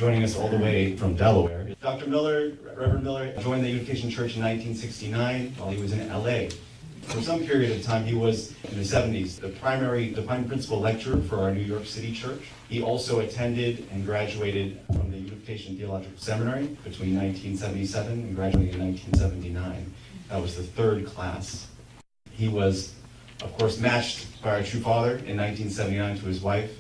joining us all the way from Delaware. Dr. Miller, Reverend Miller, joined the Unification Church in 1969 while he was in LA. For some period of time, he was, in the 70s, the prime principal lecturer for our New York City church. He also attended and graduated from the Unification Theological Seminary between 1977 and graduating in 1979. That was the third class. He was, of course, matched by our true father in 1979 to his wife,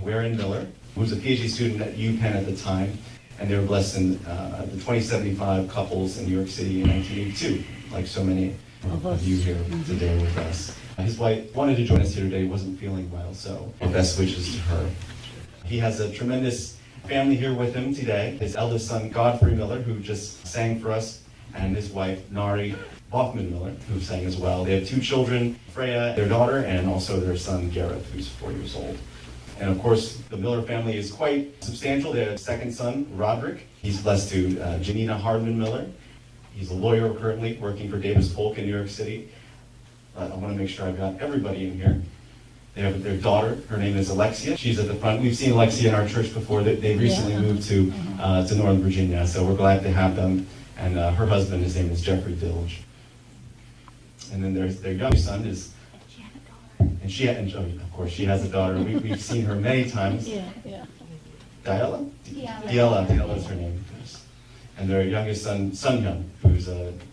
Werner Miller, who was a PhD student at UPenn at the time, and they were blessed in the 2075 couples in New York City in 1982, like so many of you here today with us. His wife wanted to join us here today, wasn't feeling well, so our best wishes to her. He has a tremendous family here with him today. His eldest son, Godfrey Miller, who just sang for us, and his wife, Nari Hoffman Miller, who sang as well. They have two children, Freya, their daughter, and also their son, Gareth, who's 4 years old. And of course, the Miller family is quite substantial. They have a second son, Roderick. He's blessed to Janina Hardman Miller. He's a lawyer currently working for Davis Polk in New York City. I want to make sure I've got everybody in here. They have their daughter. Her name is Alexia. She's at the front. We've seen Alexia in our church before. They recently moved to Northern Virginia, so we're glad to have them. And her husband, his name is Jeffrey Dilge. And then their youngest son is, and of course she has a daughter. We've seen her many times. Diella? Diella is her name. And their youngest son, Sunhyun, who's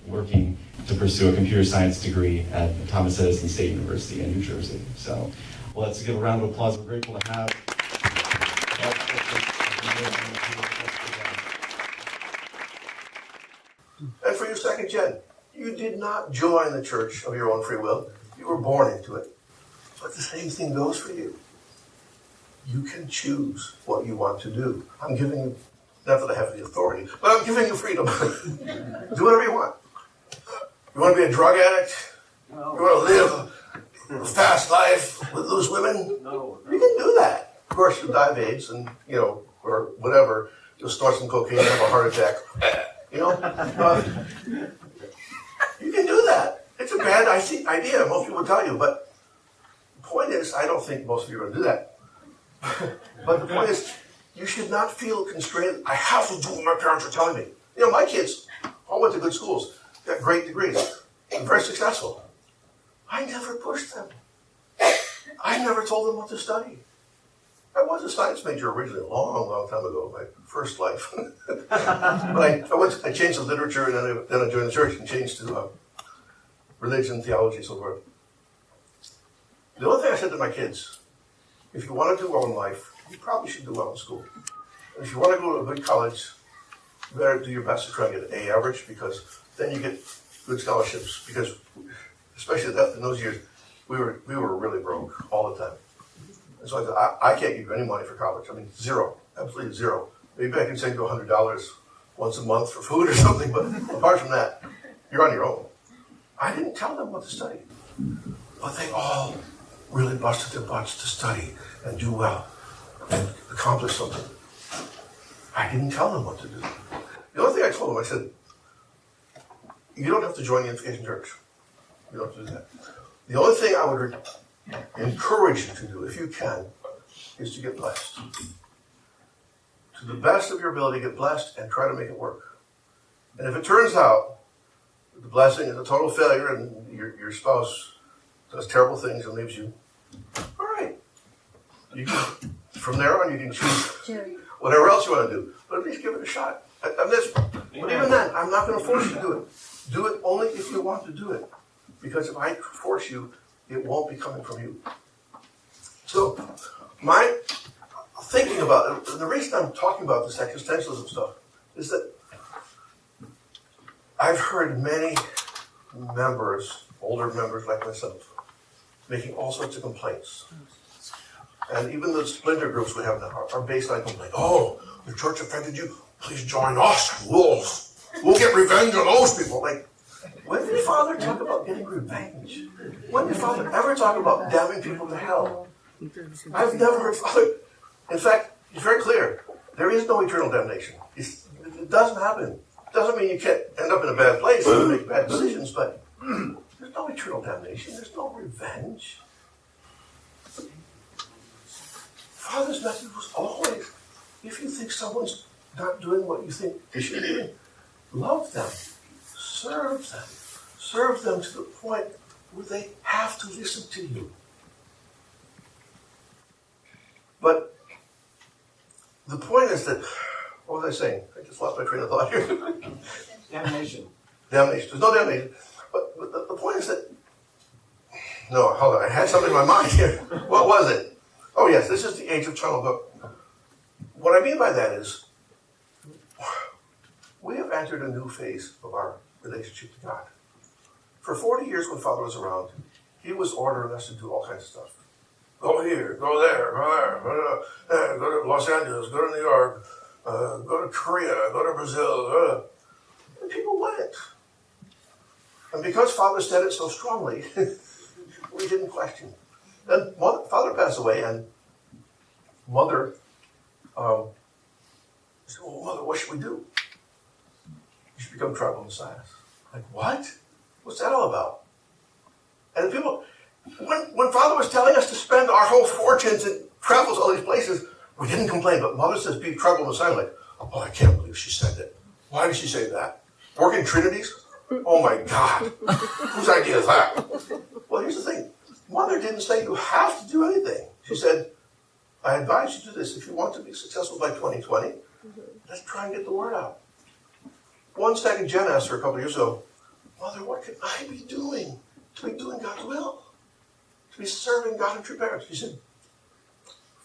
working to pursue a computer science degree at Thomas Edison State University in New Jersey. So, well, let's give a round of applause. We're grateful to have. And for your second gen, you did not join the church of your own free will. You were born into it. But the same thing goes for you. You can choose what you want to do. I'm giving you, not that I have the authority, but I'm giving you freedom. Do whatever you want. You want to be a drug addict? No. You want to live a fast life with loose women? No. You can do that. Of course, you'll die of AIDS and, or whatever. You'll snort some cocaine and have a heart attack. You can do that. It's a bad idea, most people tell you, but the point is, I don't think most of you are going to do that. But the point is, you should not feel constrained. I have to do what my parents are telling me. My kids all went to good schools, got great degrees, and very successful. I never pushed them. I never told them what to study. I was a science major originally, a long, long time ago, my first life. But I changed to literature, and then I joined the church and changed to religion, theology, and so forth. The only thing I said to my kids, if you want to do well in life, you probably should do well in school. And if you want to go to a good college, you better do your best to try and get an A average, because then you get good scholarships. Because, especially in those years, we were really broke all the time. And so I said, I can't give you any money for college. I mean, zero, absolutely zero. Maybe I can send you $100 once a month for food or something, but apart from that, you're on your own. I didn't tell them what to study, but they all really busted their butts to study and do well and accomplish something. I didn't tell them what to do. The only thing I told them, I said, you don't have to join the Unification Church. You don't have to do that. The only thing I would encourage you to do, if you can, is to get blessed. To the best of your ability, get blessed and try to make it work. And if it turns out that the blessing is a total failure and your spouse does terrible things and leaves you, all right. From there on, you can choose whatever else you want to do. But at least give it a shot. But even then, I'm not going to force you to do it. Do it only if you want to do it. Because if I force you, it won't be coming from you. So, my thinking about it, the reason I'm talking about this existentialism stuff is that I've heard many members, older members like myself, making all sorts of complaints. And even the splinter groups we have now are based on complaint. Oh, the church offended you? Please join us. We'll get revenge on those people. Like, when did Father talk about getting revenge? When did Father ever talk about damning people to hell? I've never heard Father. In fact, he's very clear. There is no eternal damnation. It doesn't happen. It doesn't mean you can't end up in a bad place and make bad decisions, but there's no eternal damnation. There's no revenge. Father's message was always, if you think someone's not doing what you think they should be doing, love them, serve them to the point where they have to listen to you. But the point is that, what was I saying? I just lost my train of thought here. Damnation. Damnation. There's no damnation. But the point is that, no, hold on. I had something in my mind here. What was it? Oh, yes, this is the age of tunnel. But what I mean by that is, we have entered a new phase of our relationship to God. For 40 years when Father was around, he was ordering us to do all kinds of stuff. Go here, go there, go there, go to Los Angeles, go to New York, go to Korea, go to Brazil. And people went. And because Father said it so strongly, we didn't question. Then Father passed away, and Mother said, well, Mother, what should we do? You should become tribal messiahs. Like, what? What's that all about? And people, when Father was telling us to spend our whole fortunes and travel to all these places, we didn't complain. But Mother says, be tribal messiah. Like, oh, I can't believe she said that. Why did she say that? Working Trinities? Oh my God. Whose idea is that? Well, here's the thing. Mother didn't say you have to do anything. She said, I advise you to do this. If you want to be successful by 2020, let's try and get the word out. One second, Jen asked her a couple of years ago, Mother, what can I be doing to be doing God's will? To be serving God and true parents? She said,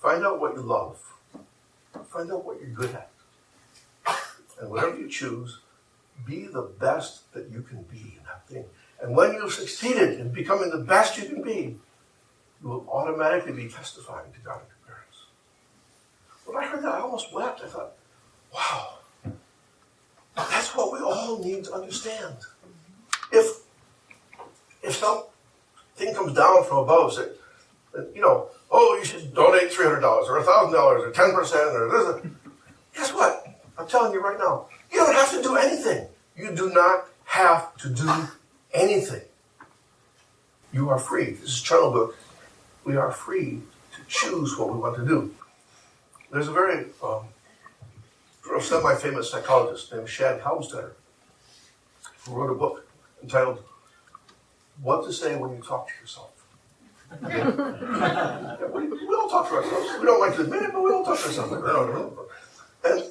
find out what you love. Find out what you're good at. And whatever you choose, be the best that you can be in that thing. And when you've succeeded in becoming the best you can be, you will automatically be testifying to God and your parents. When I heard that, I almost wept. I thought, wow, that's what we all need to understand. If something comes down from above, say, oh, you should donate $300 or $1,000 or 10% or this. Guess what? I'm telling you right now, you don't have to do anything. You do not have to do anything. You are free. This is Charles' book. We are free to choose what we want to do. There's a very semi-famous psychologist named Shad Helmstetter who wrote a book entitled What to Say When You Talk to Yourself. We all talk to ourselves. We don't like to admit it, but we all talk to ourselves. And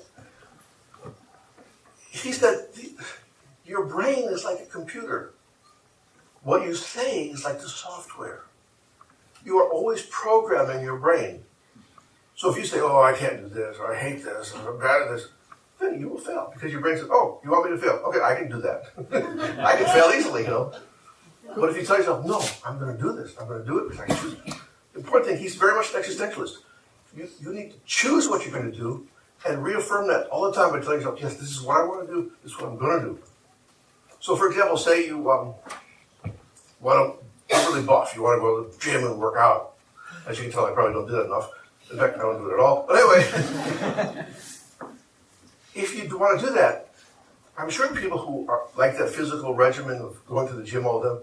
he said, your brain is like a computer. What you say is like the software. You are always programming your brain. So if you say, oh, I can't do this, or I hate this, or I'm bad at this, then you will fail. Because your brain says, oh, you want me to fail? Okay, I can do that. I can fail easily, But if you tell yourself, no, I'm going to do this. I'm going to do it because I can choose it. The important thing, he's very much an existentialist. You need to choose what you're going to do and reaffirm that all the time by telling yourself, yes, this is what I want to do. This is what I'm going to do. So, for example, say you want to be really buff. You want to go to the gym and work out. As you can tell, I probably don't do that enough. In fact, I don't do it at all. But anyway, if you want to do that, I'm sure people who are like that physical regimen of going to the gym all day,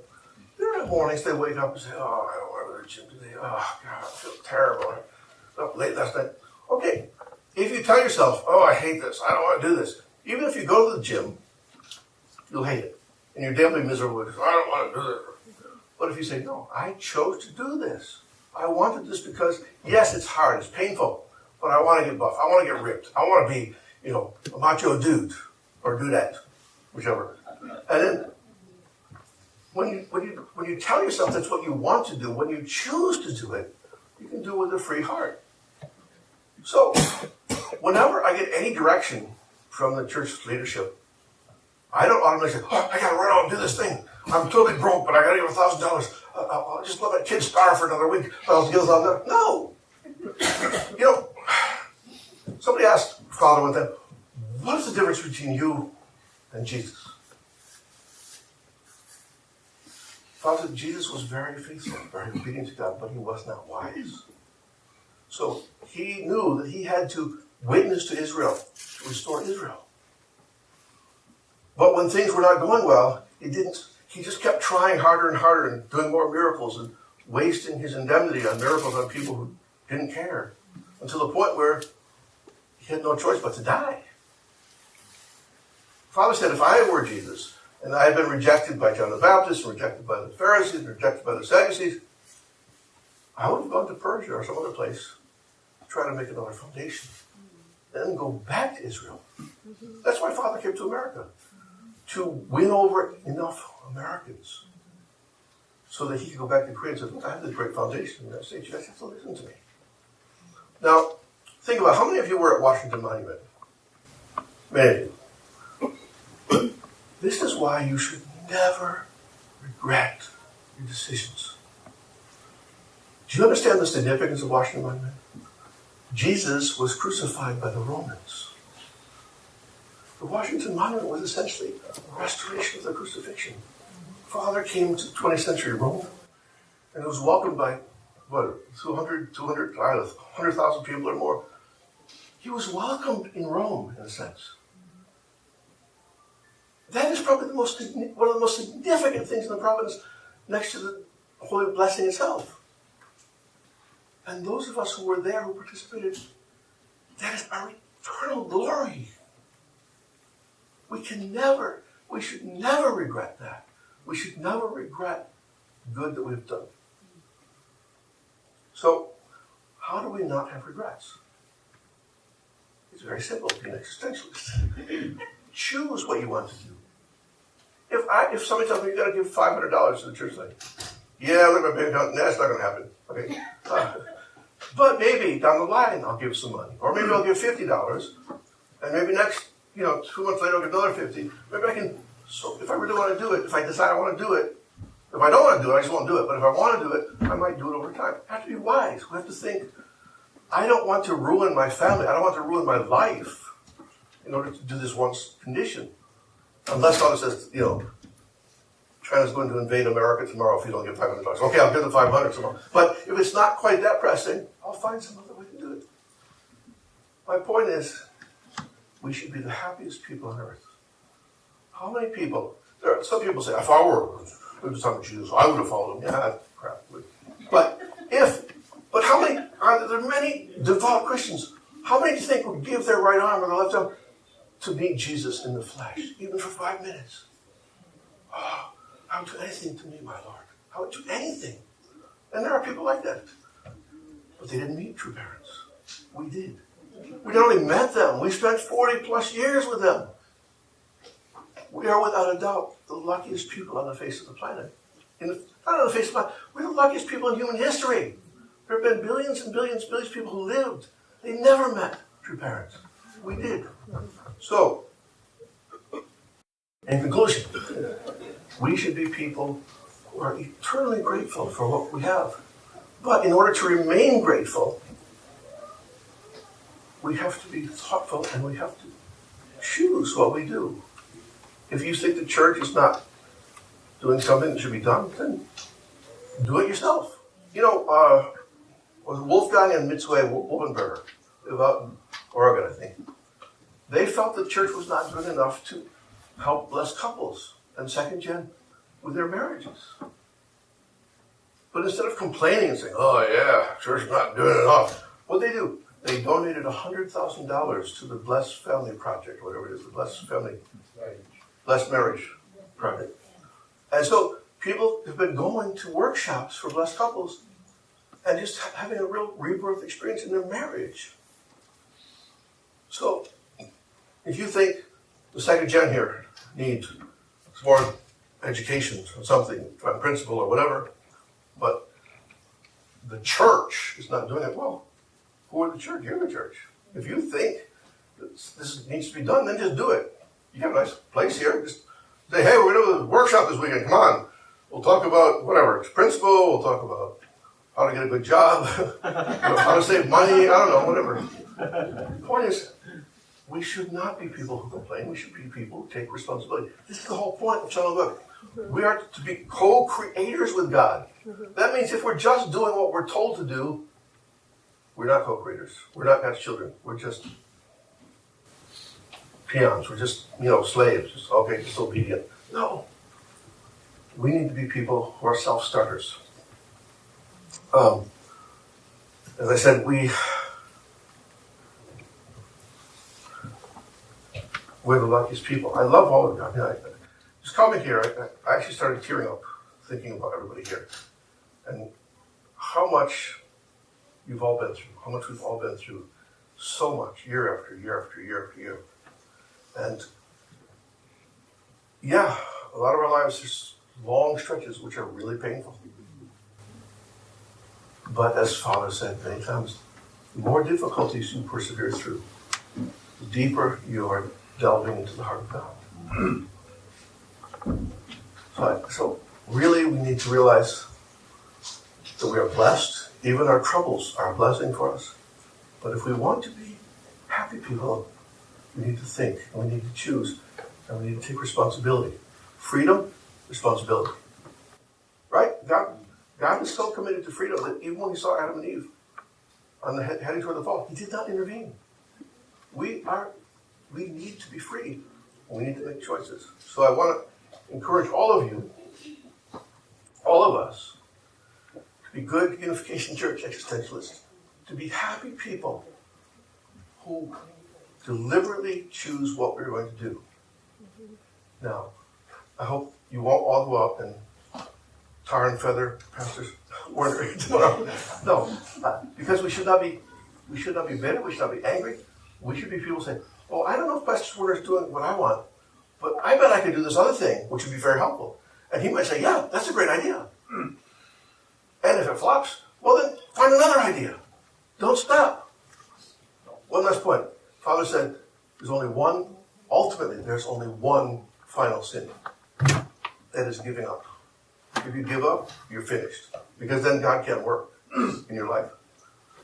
there are mornings they wake up and say, oh, I don't want to go to the gym today. Oh, God, I feel terrible. I was up late last night. Okay, if you tell yourself, oh, I hate this. I don't want to do this. Even if you go to the gym, you'll hate it. And you're damnably miserable because I don't want to do this. But if you say, no, I chose to do this. I wanted this because, yes, it's hard. It's painful. But I want to get buff. I want to get ripped. I want to be, a macho dude. Or dudette. Whichever. And then, when you tell yourself that's what you want to do, when you choose to do it, you can do it with a free heart. So, whenever I get any direction from the church leadership, I don't automatically say, oh, I got to run out and do this thing. I'm totally broke, but I got to give $1,000. I'll just let my kids starve for another week. I'll give $1,000. No. Somebody asked Father one time, what is the difference between you and Jesus? Father said Jesus was very faithful, very obedient to God, but he was not wise. So he knew that he had to witness to Israel, to restore Israel. But when things were not going well, he didn't. He just kept trying harder and harder and doing more miracles and wasting his indemnity on miracles on people who didn't care until the point where he had no choice but to die. Father said, if I were Jesus, and I had been rejected by John the Baptist, and rejected by the Pharisees, and rejected by the Sadducees, I would have gone to Persia or some other place to try to make another foundation. And then go back to Israel. That's why Father came to America. To win over enough Americans so that he could go back to Korea and say, look, I have this great foundation in the United States. You guys have to listen to me. Now, think about how many of you were at Washington Monument? Many of you. This is why you should never regret your decisions. Do you understand the significance of Washington Monument? Jesus was crucified by the Romans. The Washington Monument was essentially a restoration of the crucifixion. Father came to 20th century Rome and was welcomed by, 100,000 people or more. He was welcomed in Rome, in a sense. That is probably one of the most significant things in the province, next to the Holy Blessing itself. And those of us who were there, who participated, that is our eternal glory. We should never regret that. We should never regret good that we've done. So, how do we not have regrets? It's very simple, be an existentialist. Choose what you want to do. If somebody tells me you got to give $500 to the church, like, yeah, look at my bank account, that's not going to happen. Okay, but maybe down the line I'll give some money, or maybe I'll give $50, and maybe next, 2 months later I'll give another $50. Maybe I can. So if I really want to do it, if I decide I want to do it, if I don't want to do it, I just won't do it. But if I want to do it, I might do it over time. I have to be wise. We have to think. I don't want to ruin my family. I don't want to ruin my life in order to do this once condition. Unless Father says, China's going to invade America tomorrow if you don't give $500. Okay, I'll give the $500 tomorrow. But if it's not quite that pressing, I'll find some other way to do it. My point is, we should be the happiest people on earth. How many people? Some people say, if I were the son of Jesus, I would have followed him. Yeah, crap. But how many? There are many devout Christians. How many do you think would give their right arm or their left arm to meet Jesus in the flesh, even for 5 minutes? Oh, I would do anything to meet my Lord. I would do anything. And there are people like that. But they didn't meet true parents. We did. We not only met them, we spent 40 plus years with them. We are without a doubt the luckiest people on the face of the planet. Not on the face of the planet, we're the luckiest people in human history. There have been billions and billions and billions of people who lived. They never met true parents. We did. So, in conclusion, we should be people who are eternally grateful for what we have. But in order to remain grateful, we have to be thoughtful and we have to choose what we do. If you think the church is not doing something that should be done, then do it yourself. Was Wolfgang and Mitzwe Wolbenberger, live out in Oregon, I think. They felt the church was not doing enough to help bless couples and second gen with their marriages. But instead of complaining and saying, oh yeah, church is not doing enough, what did they do? They donated $100,000 to the Blessed Family Project, whatever it is, the Blessed Marriage Project. And so people have been going to workshops for blessed couples and just having a real rebirth experience in their marriage. So, if you think the second gen here needs some more education or something, from principle or whatever, but the church is not doing it well, who are the church? You're the church. If you think this needs to be done, then just do it. You got a nice place here. Just say, hey, we're going to do a workshop this weekend. Come on. We'll talk about whatever. It's principle. We'll talk about how to get a good job, how to save money. I don't know, whatever. The point is, we should not be people who complain. We should be people who take responsibility. This is the whole point of Son of the Book. We are to be co-creators with God. That means if we're just doing what we're told to do, we're not co-creators. We're not God's children. We're just peons. We're just, slaves. Just obedient. No. We need to be people who are self-starters. As I said, we we're the luckiest people. I love all of you. I mean, just coming here, I actually started tearing up thinking about everybody here. And how much you've all been through, how much we've all been through, so much, year after year after year after year. And yeah, a lot of our lives, there's long stretches which are really painful. But as Father said many times, the more difficulties you persevere through, the deeper you are delving into the heart of God. So really we need to realize that we are blessed. Even our troubles are a blessing for us. But if we want to be happy people, we need to think, and we need to choose, and we need to take responsibility. Freedom, responsibility. Right? God is so committed to freedom that even when he saw Adam and Eve heading toward the fall, he did not intervene. We need to be free. We need to make choices. So I want to encourage all of you, all of us, to be good Unification Church existentialists, to be happy people who deliberately choose what we're going to do. Now, I hope you won't all go out and tar and feather Pastor Werner tomorrow. No, because we should not be bitter. We should not be angry. We should be people saying, "Oh, I don't know if Pastor Werner is doing what I want, but I bet I could do this other thing, which would be very helpful." And he might say, "Yeah, that's a great idea." And if it flops, well then find another idea. Don't stop. One last point. Father said, there's only one final sin. That is giving up. If you give up, you're finished. Because then God can't work in your life.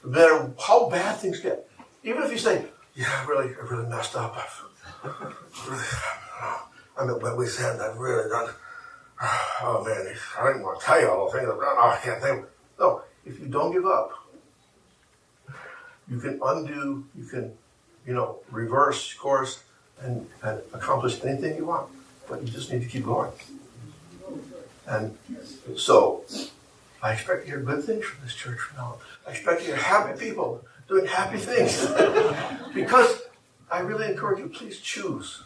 No matter how bad things get. Even if you say, yeah, I really messed up. I'm at my wit's end. I've really done. Oh man, I don't even want to tell you all the things I've done. I can't think. No, if you don't give up, you can undo, you can, reverse course and accomplish anything you want. But you just need to keep going. And so, I expect to hear good things from this church from now on. I expect to hear happy people doing happy things. Because I really encourage you, please choose.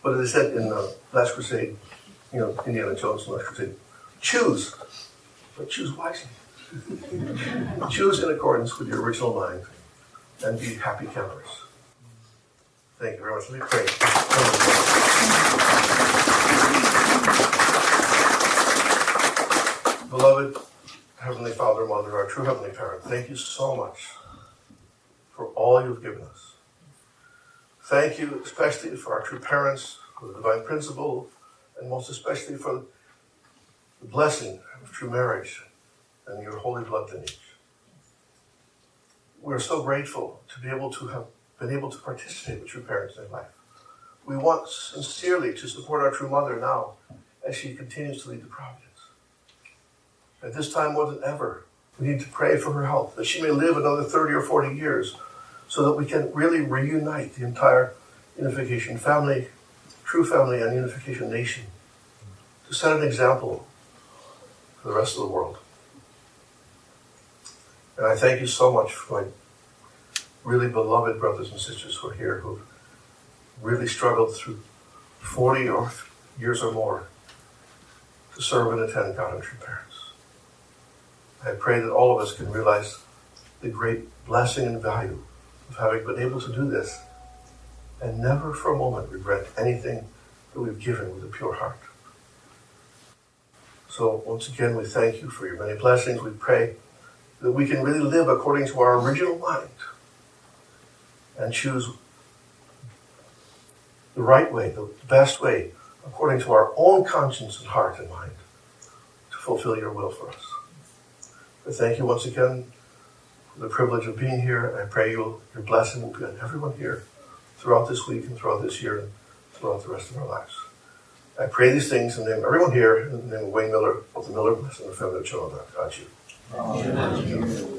But as I said in the Last Crusade, Indiana Jones in the Last Crusade, choose, but choose wisely. Choose in accordance with your original mind and be happy campers. Thank you very much. Let me pray. Beloved Heavenly Father, Mother, our true Heavenly Parent, thank you so much for all you've given us. Thank you especially for our true parents, for the divine principle, and most especially for the blessing of true marriage and your holy blood lineage. We are so grateful to be able to have been able to participate with true parents in their life. We want sincerely to support our true mother now as she continues to lead the Providence. At this time more than ever, we need to pray for her health, that she may live another 30 or 40 years so that we can really reunite the entire Unification family, true family, and Unification nation to set an example for the rest of the world. And I thank you so much for my really beloved brothers and sisters who are here, who've really struggled through 40 years or more to serve and attend God and true parents. I pray that all of us can realize the great blessing and value of having been able to do this and never for a moment regret anything that we've given with a pure heart. So once again, we thank you for your many blessings. We pray that we can really live according to our original mind and choose the right way, the best way, according to our own conscience and heart and mind, to fulfill your will for us. I thank you once again for the privilege of being here, and I pray your blessing will be on everyone here throughout this week and throughout this year and throughout the rest of our lives. I pray these things in the name of everyone here, in the name of Wayne Miller, of the Miller Blessing, and the family of children. God, you. Amen.